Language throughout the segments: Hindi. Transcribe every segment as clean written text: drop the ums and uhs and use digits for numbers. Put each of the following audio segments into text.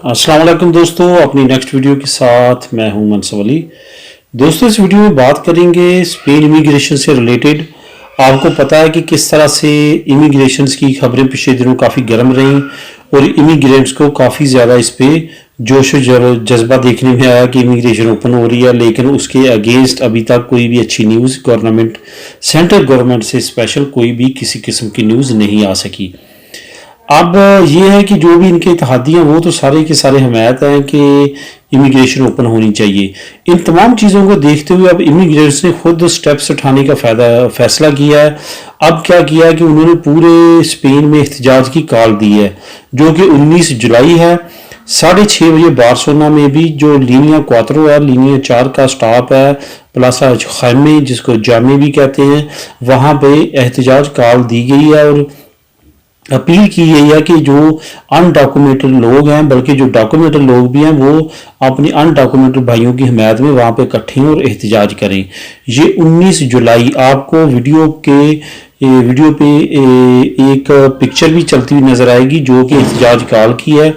अस्सलाम वालेकुम दोस्तों, अपनी नेक्स्ट वीडियो के साथ मैं हूं मनसूर अली। दोस्तों, इस वीडियो में बात करेंगे स्पेन इमिग्रेशन से रिलेटेड। आपको पता है कि किस तरह से इमिग्रेशन की खबरें पिछले दिनों काफ़ी गर्म रहीं और इमिग्रेंट्स को काफ़ी ज़्यादा इस पर जोश और जज्बा देखने में आया कि इमिग्रेशन ओपन हो रही है, लेकिन उसके अगेंस्ट अभी तक कोई भी अच्छी न्यूज़ गवर्नमेंट सेंट्रल गवर्नमेंट से स्पेशल कोई भी किसी किस्म की न्यूज़ नहीं आ सकी। अब ये है कि जो भी इनके इत्तेहादी हैं वो तो सारे के सारे हमायत हैं कि इमिग्रेशन ओपन होनी चाहिए। इन तमाम चीज़ों को देखते हुए अब इमिग्रेंट्स ने खुद स्टेप्स उठाने का फैसला किया है। अब क्या किया है कि उन्होंने पूरे स्पेन में एहतजाज की कॉल दी है, जो कि 19 जुलाई है। 6:30 बजे बार्सिलोना में भी जो लीनिया 4 है, लीनिया 4 का स्टॉप है, प्लासा खैमे जिसको जामे भी कहते हैं, वहाँ पे एहतजाज कॉल दी गई है और अपील की गई है कि जो अनडॉक्यूमेंटेड लोग हैं, बल्कि जो डॉक्यूमेंटेड लोग भी हैं, वो अपने अनडॉक्यूमेंटेड भाइयों की हिमायत में वहाँ पे इकट्ठे हों और एहतजाज करें। ये 19 जुलाई आपको वीडियो पे एक पिक्चर भी चलती हुई नज़र आएगी जो कि एहतजाज कॉल की है।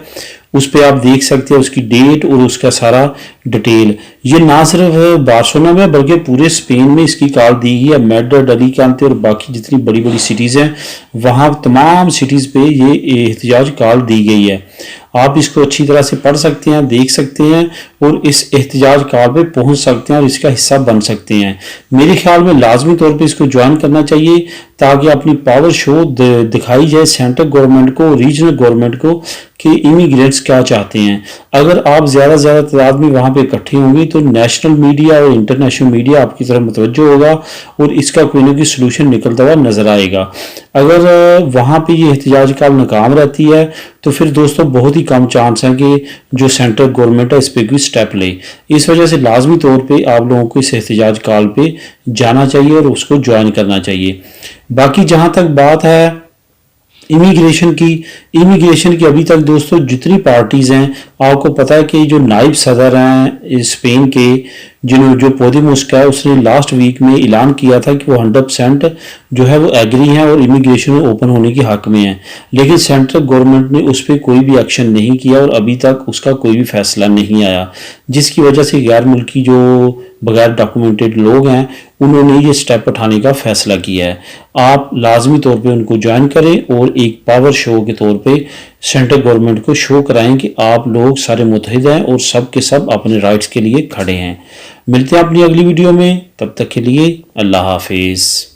उस पर आप देख सकते हैं उसकी डेट और उसका सारा डिटेल। ये ना सिर्फ बार्सिलोना में बल्कि पूरे स्पेन में इसकी कॉल दी गई है। मैड्रिड, अलीकांते और बाकी जितनी बड़ी बड़ी सिटीज़ हैं वहाँ तमाम सिटीज़ पे ये एहतजाज कॉल दी गई है। आप इसको अच्छी तरह से पढ़ सकते हैं, देख सकते हैं और इस एहतजाज कॉल पे पहुंच सकते हैं और इसका हिस्सा बन सकते हैं। मेरे ख्याल में लाजमी तौर पे इसको ज्वाइन करना चाहिए ताकि अपनी पावर शो दिखाई जाए सेंट्रल गवर्नमेंट को, रीजनल गवर्नमेंट को कि इमिग्रेंट्स क्या चाहते हैं। अगर आप ज़्यादा से ज़्यादा तादाद में वहाँ पे इकट्ठे होंगे तो नेशनल मीडिया और इंटरनेशनल मीडिया आपकी तरफ मुतवज्जो होगा और इसका कोई ना कोई सलूशन निकलता हुआ नजर आएगा। अगर वहाँ पे ये एहतजाज कॉल नाकाम रहती है तो फिर दोस्तों बहुत ही कम चांस है कि जो सेंट्रल गवर्नमेंट है इस पर कोई स्टेप ले। इस वजह से लाजमी तौर पे आप लोगों को इस एहतजाज कॉल पे जाना चाहिए और उसको ज्वाइन करना चाहिए। बाकी जहाँ तक बात है इमिग्रेशन की अभी तक दोस्तों जितनी पार्टीज़ हैं, आपको पता है कि जो नायब सदर हैं स्पेन के जो पोदेमोस का है, उसने लास्ट वीक में ऐलान किया था कि वो 100% जो है वो एग्री हैं और इमिग्रेशन ओपन होने के हक में हैं। लेकिन सेंट्रल गवर्नमेंट ने उस पर कोई भी एक्शन नहीं किया और अभी तक उसका कोई भी फैसला नहीं आया, जिसकी वजह से गैर मुल्की जो बगैर डॉक्यूमेंटेड लोग हैं उन्होंने ये स्टेप उठाने का फैसला किया है। आप लाजमी तौर पे उनको ज्वाइन करें और एक पावर शो के तौर पे सेंट्रल गवर्नमेंट को शो कराएं कि आप लोग सारे मुतहिद हैं और सब के सब अपने राइट्स के लिए खड़े हैं। मिलते हैं अपनी अगली वीडियो में, तब तक के लिए अल्लाह हाफिज़।